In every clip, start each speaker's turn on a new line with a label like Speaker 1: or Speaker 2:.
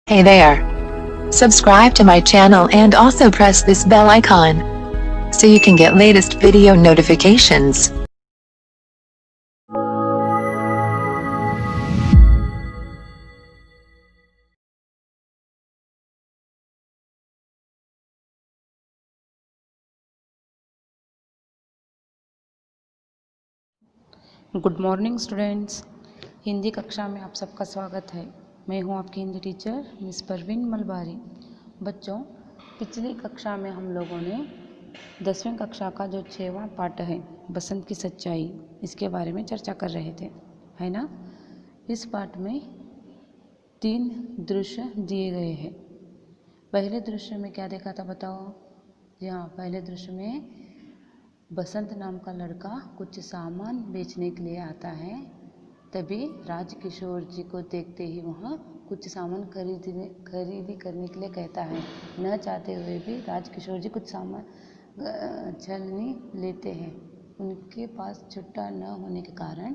Speaker 1: Hey there. Subscribe to my channel and also press this bell icon so you can get latest video notifications.
Speaker 2: Good morning students. Hindi कक्षा में आप सबका स्वागत है। मैं हूं आपकी हिंदी टीचर मिस परवीन मलबारी। बच्चों, पिछली कक्षा में हम लोगों ने 10वीं कक्षा का जो 6वां पाठ है बसंत की सच्चाई, इसके बारे में चर्चा कर रहे थे, है ना। इस पाठ में 3 दृश्य दिए गए हैं। पहले दृश्य में क्या देखा था बताओ? जी हाँ, पहले दृश्य में बसंत नाम का लड़का कुछ सामान बेचने के लिए आता है। तभी राजकिशोर जी को देखते ही वहाँ कुछ सामान खरीदी करने के लिए कहता है। न चाहते हुए भी राजकिशोर जी कुछ सामान छलनी लेते हैं। उनके पास छुट्टा न होने के कारण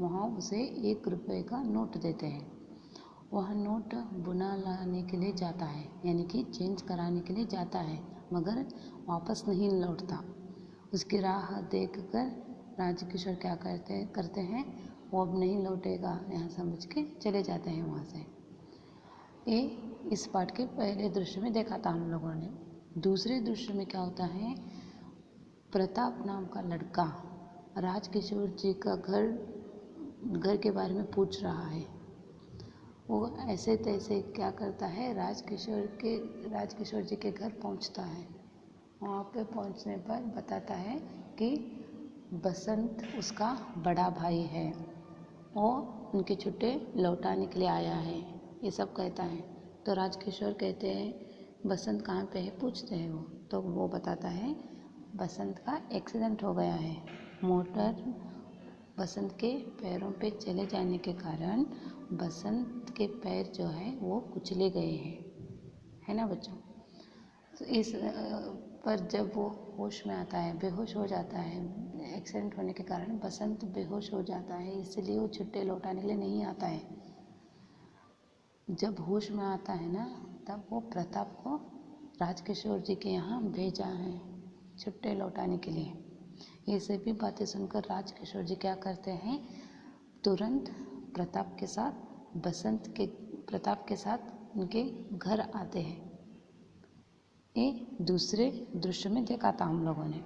Speaker 2: वहाँ उसे 1 रुपये का नोट देते हैं। वह नोट बुना लाने के लिए जाता है, यानी कि चेंज कराने के लिए जाता है, मगर वापस नहीं लौटता। उसकी राह देखकर राजकिशोर क्या करते हैं, वो अब नहीं लौटेगा यहाँ समझ के चले जाते हैं वहाँ से। ये इस पाठ के पहले दृश्य में देखा था हम लोगों ने। दूसरे दृश्य में क्या होता है, प्रताप नाम का लड़का राजकिशोर जी का घर के बारे में पूछ रहा है। वो ऐसे तैसे क्या करता है, राजकिशोर जी के घर पहुँचता है। वहाँ पे पहुँचने पर बताता है कि बसंत उसका बड़ा भाई है, वो उनके छुट्टे लौटाने के लिए आया है, ये सब कहता है। तो राजकिशोर कहते हैं बसंत कहाँ पे है, पूछते हैं वो। तो वो बताता है बसंत का एक्सीडेंट हो गया है। मोटर बसंत के पैरों पे चले जाने के कारण बसंत के पैर जो है वो कुचले गए हैं, है ना बच्चों। तो इस पर जब वो होश में आता है, बेहोश हो जाता है, एक्सीडेंट होने के कारण बसंत बेहोश हो जाता है, इसलिए वो छुट्टे लौटाने के लिए नहीं आता है। जब होश में आता है ना, तब वो प्रताप को राजकिशोर जी के यहाँ भेजा है छुट्टे लौटाने के लिए। ये सभी बातें सुनकर राजकिशोर जी क्या करते हैं, तुरंत प्रताप के साथ उनके घर आते हैं। ये दूसरे दृश्य में देखा था हम लोगों ने।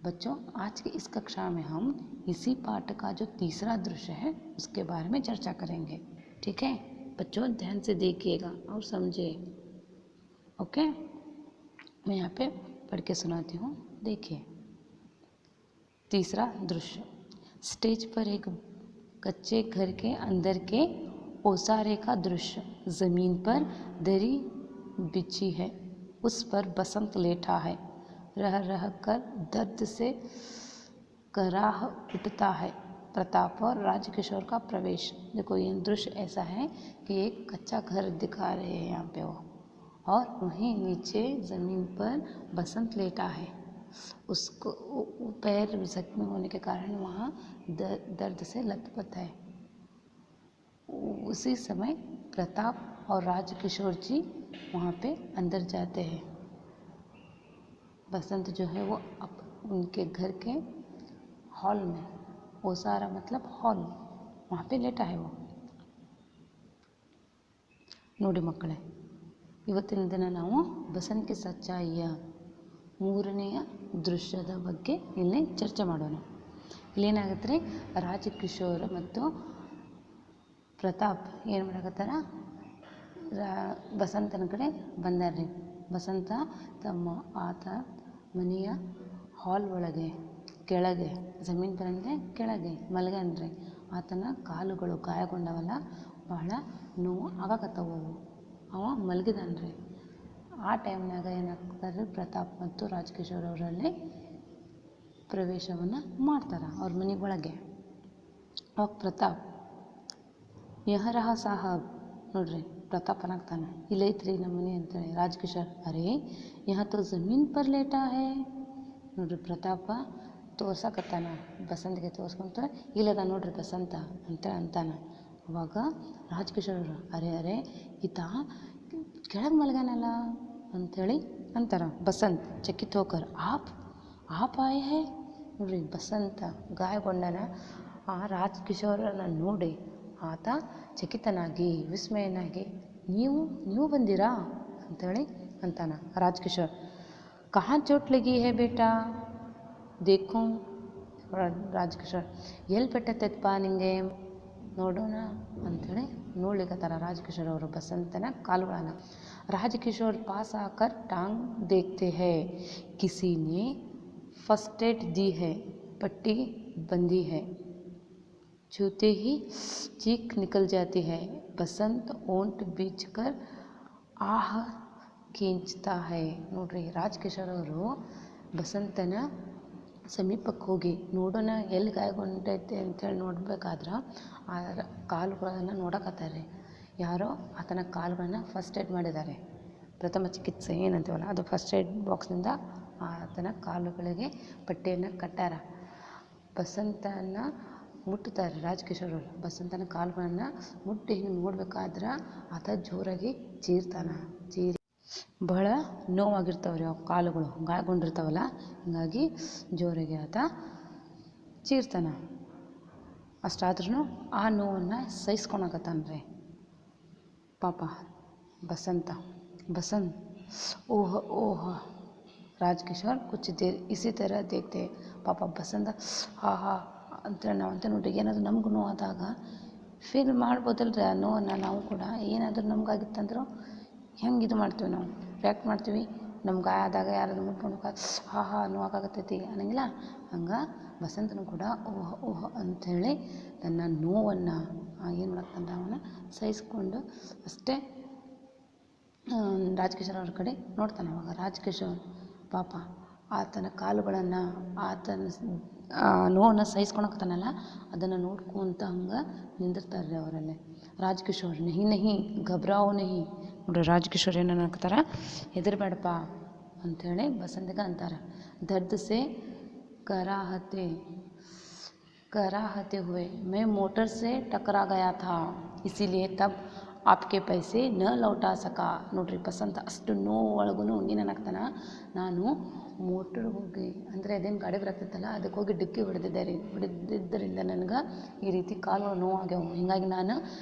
Speaker 2: बच्चों, आज की इस कक्षा में हम इसी पाठ का जो तीसरा दृश्य है उसके बारे में चर्चा करेंगे। ठीक है बच्चों, ध्यान से देखिएगा और समझिए। ओके, मैं यहाँ पे पढ़ के सुनाती हूँ, देखिए। तीसरा दृश्य, स्टेज पर एक कच्चे घर के अंदर के ओसारे का दृश्य। जमीन पर दरी बिछी है, उस पर बसंत लेटा है। रह रह कर दर्द से कराह उठता है। प्रताप और राजकिशोर का प्रवेश। देखो, ये दृश्य ऐसा है कि एक कच्चा घर दिखा रहे हैं यहाँ पे वो, और वहीं नीचे ज़मीन पर बसंत लेटा है। उसको पैर जख्मी होने के कारण वहाँ दर्द से लथपथ है। उसी समय प्रताप और राजकिशोर जी वहाँ पे अंदर जाते हैं। बसंत जो है वो उनके घर के हॉल में, ओसारा मतलब हॉल, वहाँ पे लेटा है वो। ನೋಡಿ ಮಕ್ಕಳೇ, ಇವತ್ತಿನ ದಿನ ನಾವು ಬಸಂತ್ ಕಿ ಸಚ್ಚಾಯಿಯ 3ನೆಯ ದೃಶ್ಯದ ಬಗ್ಗೆ ಇಲ್ಲಿ ಚರ್ಚೆ ಮಾಡೋಣ. ಇಲ್ಲೇನಾಗುತ್ತೆ ರೀ, ರಾಜಕಿಶೋರ್ ಮತ್ತು ಪ್ರತಾಪ್ ಏನು ಮಾಡಕತ್ತಾರ, ಬಸಂತನ ಕಡೆ ಬಂದಾರ್ರಿ. ಬಸಂತ ಆತ ಮನೆಯ ಹಾಲ್ ಒಳಗೆ ಕೆಳಗೆ, ಜಮೀನ್ पर ಅಂದರೆ ಕೆಳಗೆ ಮಲ್ಗನ್ರಿ. ಆತನ ಕಾಲುಗಳು ಗಾಯಗೊಂಡವಲ್ಲ, ಬಹಳ ನೋವು ಆಗಕತ್ತವು. ಅವ ಮಲಗಿದಾನ್ರಿ. ಆ ಟೈಮ್ನಾಗ ಏನಾಗ್ತಾರೆ, ಪ್ರತಾಪ್ ಮತ್ತು ರಾಜಕಿಶೋರ್ ಅವರಲ್ಲಿ ಪ್ರವೇಶವನ್ನು ಮಾಡ್ತಾರೆ ಅವ್ರ ಮನೆ ಒಳಗೆ. ಅವಾಗ ಪ್ರತಾಪ್ ಯಹರಹ ಸಾಹಬ್, ನೋಡ್ರಿ ಪ್ರತಾಪ್ ಅನ್ನಾಗ್ತಾನೆ, ಇಲ್ಲೈತ್ರಿ ನಮ್ಮ ಮನೆ ಅಂತೇಳಿ. ರಾಜಕಿಶೋರ್ ಅರೇ ಯಹ ತೋ ಜಮೀನ್ ಪರ್ ಲೇಟಾ ಹೇ. ನೋಡ್ರಿ ಪ್ರತಾಪ ತೋರ್ಸಕತ್ತಾನ, ಬಸಂತ್ಗೆ ತೋರ್ಸ್ಕೊಂತ, ಇಲ್ಲದ ನೋಡ್ರಿ ಬಸಂತ ಅಂತೇಳಿ ಅಂತಾನೆ. ಅವಾಗ ರಾಜಕಿಶೋರ್ ಅರೆ ಈತ ಕೆಳಗೆ ಮಲಗ್ಯಾನಲ್ಲ ಅಂಥೇಳಿ ಅಂತಾರ. ಬಸಂತ್ ಚಕಿತ್ ಹೋಕರ್ ಆಪ್ ಆಯೆ ಹೇ ನೋಡ್ರಿ. ಬಸಂತ ಗಾಯಗೊಂಡನ ಆ ರಾಜ್ ಕಿಶೋರನ ನೋಡಿ ಆತ ಚಕಿತನಾಗಿ ವಿಸ್ಮಯನಾಗಿ ನೀವು ಬಂದಿರಾ ಅಂಥೇಳಿ ಅಂತಾನ. ರಾಜ್ ಕಿಶೋರ್ ಕहाँ चोट लगी है बेटा देखूं. ರಾಜ್ ಕಿಶೋರ್ ಎಲ್ಲಿ ಪೆಟ್ಟತ್ತೈತಪ್ಪ ನಿಂಗೆ ನೋಡೋಣ ಅಂಥೇಳಿ ನೋಡ್ಲಿಕ್ಕತ್ತಾರ ರಾಜ್ ಕಿಶೋರ್ ಅವರು ಬಸಂತನ ಕಾಲುಗಳನ್ನ. ರಾಜ್ ಕಿಶೋರ್ ಪಾಸ್ ಆಕರ್ ಟಾಂಗ್ देखते हैं किसी ने फर्स्ट एड दी है पट्टी बंधी है छूते ही चीख निकल जाती है बसंत ओंट बीच कर आह खींचता है. ನೋಡ್ರಿ ರಾಜ್ ಕಿಶೋರ್ ಅವರು ಬಸಂತನ ಸಮೀಪಕ್ಕೆ ಹೋಗಿ ನೋಡೋಣ ಎಲ್ಲಿ ಗಾಯಗೊಂಡೈತೆ ಅಂತೇಳಿ ನೋಡ್ಬೇಕಾದ್ರೆ ಆ ಕಾಲುಗಳನ್ನು ನೋಡಕತ್ತಾರೆ. ಯಾರೋ ಆತನ ಕಾಲುಗಳನ್ನ ಫಸ್ಟ್ ಏಡ್ ಮಾಡಿದ್ದಾರೆ. ಪ್ರಥಮ ಚಿಕಿತ್ಸೆ ಏನಂತೀವಲ್ಲ ಅದು ಫಸ್ಟ್ ಏಡ್ ಬಾಕ್ಸ್ನಿಂದ ಆತನ ಕಾಲುಗಳಿಗೆ ಪಟ್ಟಿಯನ್ನು ಕಟ್ಟಾರ. ಬಸಂತನ ಮುಟ್ಟುತ್ತಾರೆ ರಾಜ್ ಕಿಶೋರ್ ಅವರು. ಬಸಂತನ ಕಾಲುಗಳನ್ನು ಮುಟ್ಟಿ ಹಿಂಗೆ ನೋಡ್ಬೇಕಾದ್ರೆ ಆತ ಜೋರಾಗಿ ಚೀರಿ ಬಹಳ ನೋವಾಗಿರ್ತಾವ್ರಿ ಅವು ಕಾಲುಗಳು ಗಾಯಗೊಂಡಿರ್ತಾವಲ್ಲ, ಹೀಗಾಗಿ ಜೋರಾಗಿ ಆತ ಚೀರ್ತಾನ. ಅಷ್ಟಾದ್ರೂ ಆ ನೋವನ್ನು ಸಹಿಸ್ಕೊಳಕತ್ತಾನ್ರಿ ಪಾಪ ಬಸಂತ. ओह राज किशोर कुछ देर इसी तरह देखते ಪಾಪ ಬಸಂತ ಹಾ ಅಂತೇಳಿ ನಾವಂತ ನೋಡ್ರಿ ಏನಾದರೂ ನಮ್ಗೆ ನೋವಾದಾಗ ಫೀಲ್ ಮಾಡ್ಬೋದಲ್ರಿ ಆ ನೋವನ್ನು. ನಾವು ಕೂಡ ಏನಾದರೂ ನಮ್ಗಾಗಿತ್ತಂದ್ರೆ ಹೆಂಗೆ ಇದು ಮಾಡ್ತೀವಿ, ನಾವು ರಿಯಾಕ್ಟ್ ಮಾಡ್ತೀವಿ. ನಮ್ಗೆ ಗಾಯ ಆದಾಗ ಯಾರಾದ್ರು ಮುಟ್ಕೊಂಡು ಹಾ ನೋವಾಗತ್ತೈತಿ ಅನ್ನಂಗಿಲ್ಲ. ಹಂಗೆ ಬಸಂತನು ಕೂಡ ಓಹ್ ಅಂಥೇಳಿ ತನ್ನ ನೋವನ್ನು ಏನು ಮಾಡತ್ತಂದ್ರೆ ಅವನ್ನ ಸಹಿಸ್ಕೊಂಡು ಅಷ್ಟೇ ರಾಜ್ ಕಿಶೋರ್ ಅವ್ರ ಕಡೆ ನೋಡ್ತಾನೆ. ಅವಾಗ ರಾಜ್ ಕಿಶೋರ್ ಪಾಪ ಆತನ ಕಾಲುಗಳನ್ನು ಆತನ ನೋವನ್ನು ಸಹಿಸ್ಕೊಳಕತ್ತಾನಲ್ಲ ಅದನ್ನು ನೋಡ್ಕೊಂತ ಹಂಗೆ ನಿಂದಿರ್ತಾರೆ ಅವರಲ್ಲೇ. ರಾಜ್ ಕಿಶೋರ್ ನಹಿ ಘಬ್ರಾವೋ ನಹಿ. ನೋಡ್ರಿ ರಾಜ್ ಕಿಶೋರ್ ಏನು ಅನ್ನಕತ್ತಾರ, ಹೆದರ್ಬೇಡಪ್ಪ ಅಂಥೇಳಿ ಬಸಂತಿಗೆ ಅಂತಾರೆ. ದರ್ದ್ ಸೆ कराहते हुए मैं मोटर से टकरा गया था इसीलिए तब आपके पैसे न लौटा सका. ನೋಡ್ರಿ ಬಸಂತ ಅಷ್ಟು ನೋವೊಳಗೂ ಏನೇನಾಗ್ತಾನ, ನಾನು ಮೋಟ್ರಿಗೆ ಹೋಗಿ ಅಂದರೆ ಅದೇನು ಗಾಡಿ ಬರ್ತೈತಲ್ಲ ಅದಕ್ಕೆ ಹೋಗಿ ಡಿಕ್ಕಿ ಹೊಡೆದಿದ್ದರಿಂದ ನನಗೆ ಈ ರೀತಿ ಕಾಲು ನೋವಾಗ್ಯಾವು. ಹೀಗಾಗಿ ನಾನು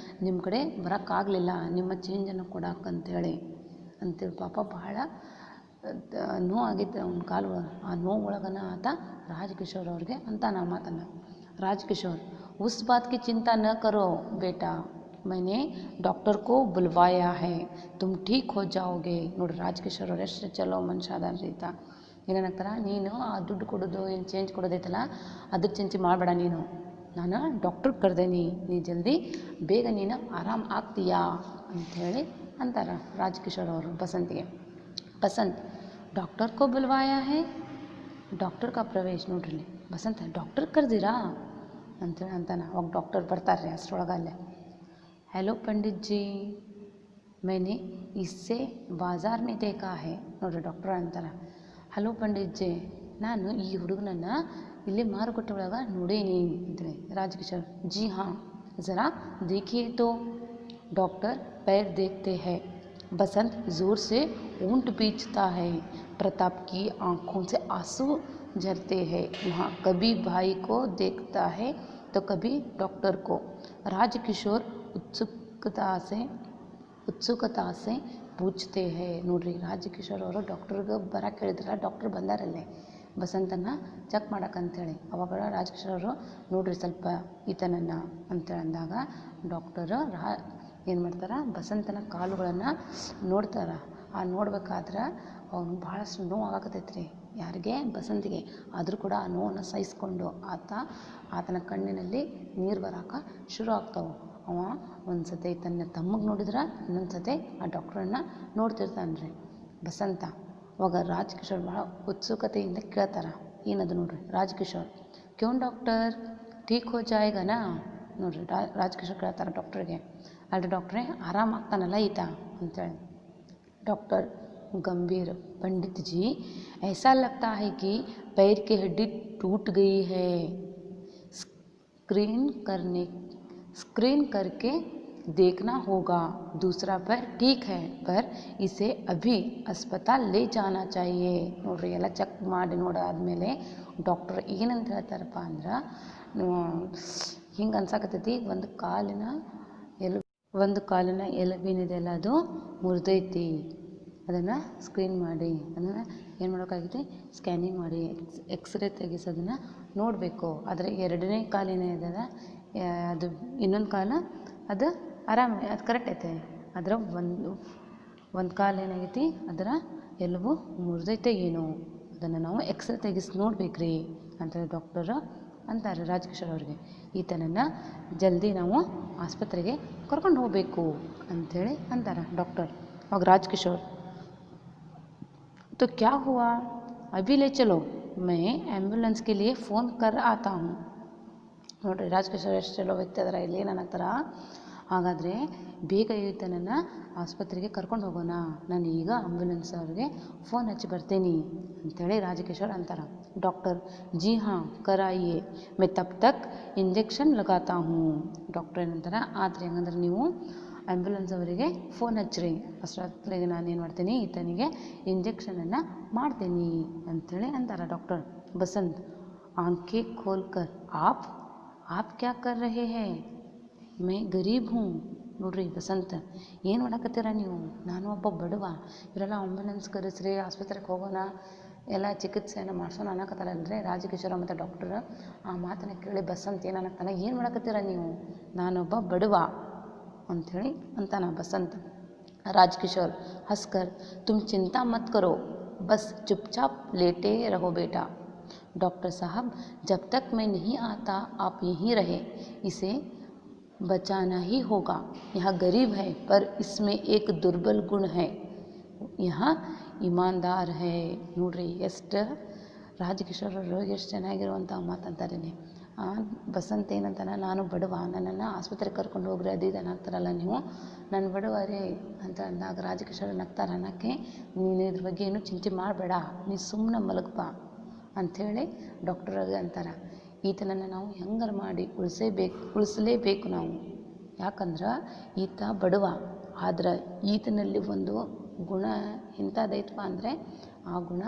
Speaker 2: ನಿಮ್ಮ ಕಡೆ ಬರೋಕ್ಕಾಗಲಿಲ್ಲ, ನಿಮ್ಮ ಚೇಂಜನ್ನು ಕೊಡಕ್ಕಂತೇಳಿ ಅಂತೇಳಿ ಪಾಪ ಬಹಳ ನೋವಾಗಿತ್ತು ಅವನ ಕಾಲು. ಆ ನೋವೊಳಗನ ಆತ ರಾಜ್ ಕಿಶೋರ್ ಅವ್ರಿಗೆ ಅಂತ ನಾ ಮಾತನ್ನು. राज किशोर उस बात की चिंता न करो बेटा मैंने डॉक्टर को बुलवाया है तुम ठीक हो जाओगे. ನೋಡ್ರಿ ರಾಜ್ ಕಿಶೋರ್ ಅವ್ರು ಎಷ್ಟು ಚಲೋ ಮನುಷ್ಯ ಅದಾರ ರೀ. ಏನೇನಾಗ್ತಾರ, ನೀನು ಆ ದುಡ್ಡು ಕೊಡೋದು ಏನು ಚೇಂಜ್ ಕೊಡೋದೈತಲ್ಲ ಅದ್ರ ಚಿಂತೆ ಮಾಡಬೇಡ, ನಾನು ಡಾಕ್ಟ್ರಿಗೆ ಕರೆದೇನಿ, ನೀ ಜಲ್ದಿ ಬೇಗ ನೀನು ಆರಾಮ್ ಆಗ್ತೀಯಾ ಅಂಥೇಳಿ ಅಂತಾರೆ ರಾಜ್ ಕಿಶೋರ್ ಅವರು ಬಸಂತಿಗೆ. ಬಸಂತ್ ಡಾಕ್ಟರ್ ಕೋ ಬುಲ್ವಾಯಾ ಹೇ ಡಾಕ್ಟರ್ ಕಾ ಪ್ರವೇಶ. ನೋಡ್ರಿ ಬಸಂತ ಡಾಕ್ಟ್ರಿಗೆ ಕರೆದಿರಾ ಅಂಥೇಳಿ ಅಂತಾನೆ. ಅವಾಗ ಡಾಕ್ಟರ್ ಬರ್ತಾರೆ ರೀ ಅಷ್ಟರೊಳಗಲ್ಲೇ. हेलो पंडित जी मैंने इससे बाज़ार में देखा है. ನೋಡ್ರಿ ಡಾಕ್ಟರ್ ಅಂತಾರೆ, ಹಲೋ ಪಂಡಿತ್ ಜಿ ನಾನು ಈ ಹುಡುಗನನ್ನು ಇಲ್ಲಿ ಮಾರುಕಟ್ಟೆ ಒಳಗೆ ನೋಡೀನಿ ಅಂತೇಳಿ. ರಾಜ್ ಕಿಶೋರ್ जी हाँ ज़रा देखिए तो. डॉक्टर पैर देखते हैं. बसंत ज़ोर से ऊँट बीचता है. प्रताप की आँखों से आंसू झरते हैं. वहाँ कभी भाई को देखता है तो कभी डॉक्टर को. राज किशोर उत्सुकता से पूछते हैं. ನೋಡ್ರಿ ರಾಜ್ ಕಿಶೋರ್ ಅವರು ಡಾಕ್ಟರ್ಗೆ ಬರಕ್ಕೆ ಹೇಳಿದ್ರಲ್ಲ, ಡಾಕ್ಟರ್ ಬಂದಾರಲ್ಲೇ ಬಸಂತನ ಚೆಕ್ ಮಾಡಕ್ಕಂತೇಳಿ. ಅವಾಗ ರಾಜ್ ಕಿಶೋರ್ ಅವರು ನೋಡ್ರಿ ಸ್ವಲ್ಪ ಈತನನ್ನು ಅಂತೇಳಿ ಅಂದಾಗ ಡಾಕ್ಟರ್ ಏನು ಮಾಡ್ತಾರೆ, ಬಸಂತನ ಕಾಲುಗಳನ್ನು ನೋಡ್ತಾರೆ. ಆ ನೋಡ್ಬೇಕಾದ್ರೆ ಅವನು ಭಾಳಷ್ಟು ನೋವು ಆಗಾಕತ್ತೈತ್ರಿ. ಯಾರಿಗೆ? ಬಸಂತಿಗೆ. ಆದರೂ ಕೂಡ ಆ ನೋವನ್ನು ಸಹಿಸ್ಕೊಂಡು ಆತನ ಕಣ್ಣಿನಲ್ಲಿ ನೀರು ಬರೋಕೆ ಶುರು ಆಗ್ತಾವೆ. ಅವ ಒಂದು ಸತಿ ತನ್ನ ತಮ್ಮಗೆ ನೋಡಿದ್ರೆ ಇನ್ನೊಂದು ಸತಿ ಆ ಡಾಕ್ಟ್ರನ್ನ ನೋಡ್ತಿರ್ತಾನೆ ರೀ ಬಸಂತ. ಅವಾಗ ರಾಜ್ ಕಿಶೋರ್ ಭಾಳ ಉತ್ಸುಕತೆಯಿಂದ ಕೇಳ್ತಾರೆ. ಏನದು ನೋಡ್ರಿ ರಾಜ್ ಕಿಶೋರ್, ಕ್ಯೋನ್ ಡಾಕ್ಟರ್ ಠೀಕ್ ಹೋ ಜಾಯೇಗನಾ. ನೋಡ್ರಿ ರಾಜ್ ಕಿಶೋರ್ ಕೇಳ್ತಾರೆ ಡಾಕ್ಟ್ರಿಗೆ, ಅಲ್ರಿ ಡಾಕ್ಟ್ರೇ ಆರಾಮಾಗ್ತಾನಲ್ಲ ಈತ ಅಂತೇಳಿ. डॉक्टर गंभीर पंडित जी ऐसा लगता है कि पैर की हड्डी टूट गई है. स्क्रीन करके देखना होगा। दूसरा पर ठीक है, पर इसे अभी अस्पताल ले जाना चाहिए. ನೋಡ್ರಿ ಎಲ್ಲ ಚೆಕ್ ಮಾಡಿ ನೋಡಾದ್ಮೇಲೆ ಡಾಕ್ಟರ್ ಏನಂತ ಹೇಳ್ತಾರಪ್ಪ ಅಂದ್ರೆ, ಹಿಂಗೆ ಅನ್ಸಾಕತ್ತೈತಿ ಒಂದು ಕಾಲಿನ ಎಲುಬಿನಿದೆಲ್ಲ ಅದು ಮುರಿದೈತಿ. ಅದನ್ನು ಸ್ಕ್ರೀನ್ ಮಾಡಿ, ಅದನ್ನು ಏನು ಮಾಡೋಕ್ಕಾಗೈತಿ, ಸ್ಕ್ಯಾನಿಂಗ್ ಮಾಡಿ ಎಕ್ಸ್ರೇ ತೆಗಿಸಿ ಅದನ್ನು ನೋಡಬೇಕು. ಆದರೆ ಎರಡನೇ ಕಾಲಿನ ಇದೆಲ್ಲ ಅದು ಇನ್ನೊಂದು ಕಾಲ ಅದು ಅದು ಕರೆಕ್ಟ್ ಐತೆ. ಅದರ ಒಂದು ಕಾಲು ಏನಾಗೈತಿ, ಅದರ ಎಲುಬು ಮುರಿದೈತೆ ಏನೋ, ಅದನ್ನು ನಾವು ಎಕ್ಸ್ರೇ ತೆಗಿಸಿ ನೋಡ್ಬೇಕ್ರಿ ಅಂತೇಳಿ ಡಾಕ್ಟರು ಅಂತಾರೆ ರಾಜಕಿಶೋರ್ ಅವ್ರಿಗೆ. ಈತನನ್ನು ಜಲ್ದಿ ನಾವು ಆಸ್ಪತ್ರೆಗೆ ಕರ್ಕೊಂಡು ಹೋಗಬೇಕು ಅಂಥೇಳಿ ಅಂತಾರೆ ಡಾಕ್ಟರ್. ಅವಾಗ ರಾಜಕಿಶೋರ್, तो क्या हुआ, अभी ले चलो, मैं एम्बुलेंस के लिए फ़ोन कर आता हूँ. ನೋಡಿರಿ ರಾಜಕಿಶೋರ್ ಎಷ್ಟು ಚಲೋ ವ್ಯಕ್ತಿ ಅದರ. ಇಲ್ಲಿ ಏನಾಗ್ತಾರ, ಹಾಗಾದರೆ ಬೇಗ ಈತನನ್ನು ಆಸ್ಪತ್ರೆಗೆ ಕರ್ಕೊಂಡು ಹೋಗೋಣ, ನಾನು ಈಗ ಆಂಬ್ಯುಲೆನ್ಸ್ ಅವ್ರಿಗೆ ಫೋನ್ ಹಚ್ಚಿ ಬರ್ತೀನಿ ಅಂಥೇಳಿ ರಾಜಕಿಶೋರ್ ಅಂತಾರೆ. ಡಾಕ್ಟರ್, ಜಿ ಹಾಂ ಕರಾಯಿಯೇ, ಮೈ ತಬ್ ತಕ್ ಇಂಜೆಕ್ಷನ್ ಲಗಾತಾ ಹೂँ. ಡಾಕ್ಟರ್ ಏನಂತಾರೆ, ಆದರೆ ಹೆಂಗಂದ್ರೆ ನೀವು ಆ್ಯಂಬುಲೆನ್ಸ್ ಅವರಿಗೆ ಫೋನ್ ಹಚ್ಚಿರಿ, ಅಷ್ಟೊತ್ತಿಗೆ ನಾನು ಏನು ಮಾಡ್ತೀನಿ, ಈತನಿಗೆ ಇಂಜೆಕ್ಷನನ್ನು ಮಾಡ್ತೀನಿ ಅಂಥೇಳಿ ಅಂತಾರೆ ಡಾಕ್ಟರ್. ಬಸಂತ್, ಆಂಖೆ ಖೋಲ್ಕರ್, आप क्या कर रहे हैं, मैं गरीब हूँ. ನೋಡ್ರಿ ಬಸಂತ, ಏನು ಮಾಡಕತ್ತೀರ ನೀವು, ನಾನು ಒಬ್ಬ ಬಡವ. ಇವರೆಲ್ಲ ಆಂಬ್ಯುಲೆನ್ಸ್ ಕರೆಸ್ರಿ, ಆಸ್ಪತ್ರೆಗೆ ಹೋಗೋಣ, ಎಲ್ಲ ಚಿಕಿತ್ಸೆಯನ್ನು ಮಾಡಿಸೋಣ ಅನ್ನಕತ್ತಾರಲ್ರಿ ರಾಜಕಿಶೋರ ಮತ್ತು ಡಾಕ್ಟರ್. ಆ ಮಾತನ್ನು ಕೇಳಿ ಬಸಂತ್ ಏನು ಅನ್ನಕ್ತಾನೆ, ಏನು ಮಾಡಕತ್ತೀರ ನೀವು, ನಾನೊಬ್ಬ ಬಡವ ಅಂಥೇಳಿ ಅಂತಾನ ಬಸಂತ್. राजकिशोर हंसकर, तुम चिंता मत करो, बस चुपचाप लेटे रहो बेटा. डॉक्टर साहब, जब तक मैं नहीं आता आप यहीं रहे, इसे बचाना ही होगा. यह गरीब है पर इसमें एक दुर्बल गुण है, यह ईमानदार है. ನೋಡ್ರಿ ಎಷ್ಟು ರಾಜಕಿಶೋರ್ ಅವರು ಎಷ್ಟು ಚೆನ್ನಾಗಿರುವಂಥ ಮಾತಂತಾರೆ. ಬಸಂತ್ ಏನಂತಾನೆ, ನಾನು ಬಡವ, ನನ್ನನ್ನು ಆಸ್ಪತ್ರೆಗೆ ಕರ್ಕೊಂಡು ಹೋಗ್ರಿ ಅದು ಇದು ಅನ್ನಕ್ತಾರಲ್ಲ ನೀವು, ನಾನು ಬಡವ ರೀ ಅಂತ ಅಂದಾಗ ರಾಜಕಿಶೋರ್ ನಗ್ತಾರೆ. ಅನ್ನೋಕ್ಕೆ ನೀನು ಇದ್ರ ಬಗ್ಗೆ ಏನೂ ಚಿಂತೆ ಮಾಡಬೇಡ, ನೀನು ಸುಮ್ಮನೆ ಮಲಗಪ್ಪ ಅಂಥೇಳಿ ಡಾಕ್ಟರ್ಗೆ ಅಂತಾರೆ. ಈತನನ್ನು ನಾವು ಹೆಂಗಾರು ಮಾಡಿ ಉಳಿಸಲೇಬೇಕು ನಾವು. ಯಾಕಂದ್ರೆ ಈತ ಬಡವ, ಆದ್ರೆ ಈತನಲ್ಲಿ ಒಂದು ಗುಣ ಇಂಥದ್ದೈತಪ್ಪ ಅಂದರೆ ಆ ಗುಣ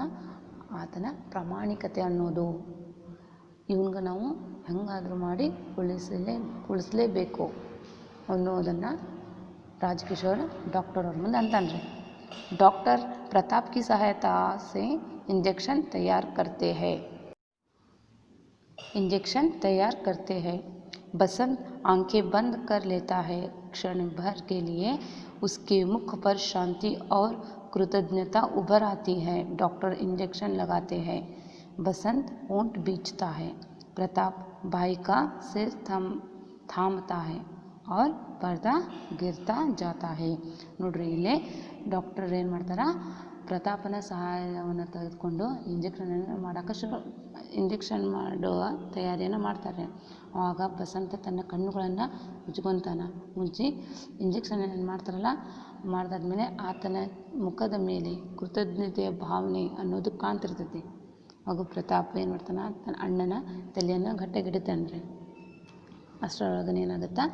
Speaker 2: ಆತನ ಪ್ರಾಮಾಣಿಕತೆ ಅನ್ನೋದು. ಇವನ್ಗೆ ನಾವು ಹೆಂಗಾದರೂ ಮಾಡಿ ಉಳಿಸಲೇಬೇಕು ಅನ್ನೋದನ್ನು ರಾಜಕಿಶೋರ್ ಡಾಕ್ಟರ್ ಅವ್ರ ಮುಂದೆ ಅಂತಾನ್ರಿ. डॉक्टर प्रताप की सहायता से इंजेक्शन तैयार करते हैं. बसंत आंखें बंद कर लेता है. क्षण भर के लिए उसके मुख पर शांति और कृतज्ञता उभर आती है. डॉक्टर इंजेक्शन लगाते हैं. बसंत होंठ बीचता है. प्रताप भाई का सिर थामता है और पर्दा गिरता जाता है. ನೋಡ್ರಿ ಇಲ್ಲೇ ಡಾಕ್ಟರ್ ಏನು ಮಾಡ್ತಾರೆ, ಪ್ರತಾಪನ ಸಹಾಯವನ್ನು ತೆಗೆದುಕೊಂಡು ಇಂಜೆಕ್ಷನ್ ಮಾಡುವ ತಯಾರಿಯನ್ನು ಮಾಡ್ತಾರೆ. ಆವಾಗ ಬಸಂತ ತನ್ನ ಕಣ್ಣುಗಳನ್ನು ಮುಚ್ಚಿ ಇಂಜೆಕ್ಷನ್ ಏನು ಮಾಡ್ತಾರಲ್ಲ ಮಾಡಿದಾದ್ಮೇಲೆ ಆತನ ಮುಖದ ಮೇಲೆ ಕೃತಜ್ಞತೆಯ ಭಾವನೆ ಅನ್ನೋದು ಕಾಣ್ತಿರ್ತೈತಿ. ಆಗ ಪ್ರತಾಪ್ ಏನು ಮಾಡ್ತಾನೆ, ತನ್ನ ಅಣ್ಣನ ತಲೆಯನ್ನು ಗಟ್ಟಿಗಿಡ್ತಾನೆ ರೀ. ಅಷ್ಟರೊಳಗನೆ ಏನಾಗುತ್ತಾ,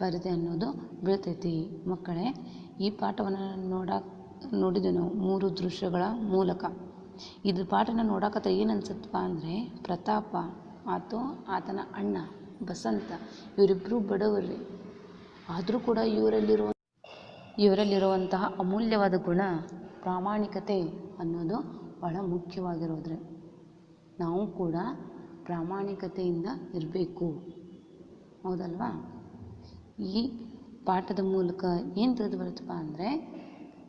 Speaker 2: ಪರದೆ ಅನ್ನೋದು ಬೀಳ್ತೈತಿ. ಮಕ್ಕಳೇ, ಈ ಪಾಠವನ್ನು ನೋಡಿದ್ವಿ ನಾವು 3 ದೃಶ್ಯಗಳ ಮೂಲಕ. ಇದು ಪಾಠನ ನೋಡಕತ್ತ ಏನು ಅನ್ಸುತ್ತಪ್ಪ ಅಂದರೆ, ಪ್ರತಾಪ ಆತು ಆತನ ಅಣ್ಣ ಬಸಂತ ಇವರಿಬ್ಬರು ಬಡವರ್ರಿ, ಆದರೂ ಕೂಡ ಇವರಲ್ಲಿರುವಂತಹ ಅಮೂಲ್ಯವಾದ ಗುಣ ಪ್ರಾಮಾಣಿಕತೆ ಅನ್ನೋದು ಬಹಳ ಮುಖ್ಯವಾಗಿರೋದ್ರಿ. ನಾವು ಕೂಡ ಪ್ರಾಮಾಣಿಕತೆಯಿಂದ ಇರಬೇಕು, ಹೌದಲ್ವಾ? ಈ ಪಾಠದ ಮೂಲಕ ಏನು ತಿಳಿದು ಬರುತ್ತಪ್ಪ ಅಂದರೆ,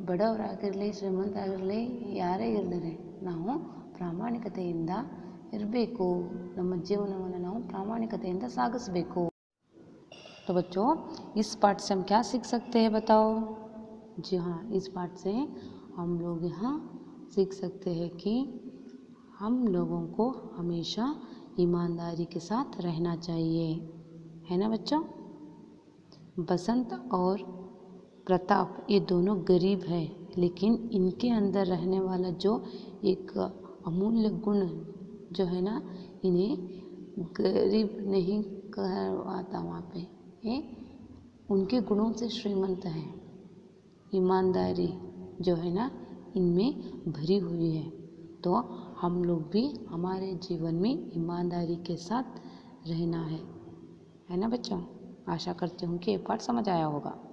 Speaker 2: ಬಡವರಾಗಿರಲಿ ಶ್ರೀಮಂತರಾಗಿರಲಿ ಯಾರೇ ಇರಲಿ ನಾವು ಪ್ರಾಮಾಣಿಕತೆಯಿಂದ ಇರಬೇಕು. ನಮ್ಮ ಜೀವನವನ್ನು ನಾವು ಪ್ರಾಮಾಣಿಕತೆಯಿಂದ ಸಾಗಿಸಬೇಕು. तो बच्चों, इस पाठ से हम क्या सीख सकते हैं बताओ? जी हाँ, इस पाठ से हम लोग यहाँ सीख सकते हैं कि हम लोगों को हमेशा ईमानदारी के साथ रहना चाहिए, है ना बच्चों? बसंत और प्रताप ये दोनों गरीब है, लेकिन इनके अंदर रहने वाला जो एक अमूल्य गुण जो है ना, इन्हें गरीब नहीं कहवाता, वहाँ पे ये उनके गुणों से श्रीमंत हैं। ईमानदारी जो है ना इनमें भरी हुई है। तो हम लोग भी हमारे जीवन में ईमानदारी के साथ रहना है ना बच्चों। आशा करती हूँ कि ये पाठ समझ आया होगा।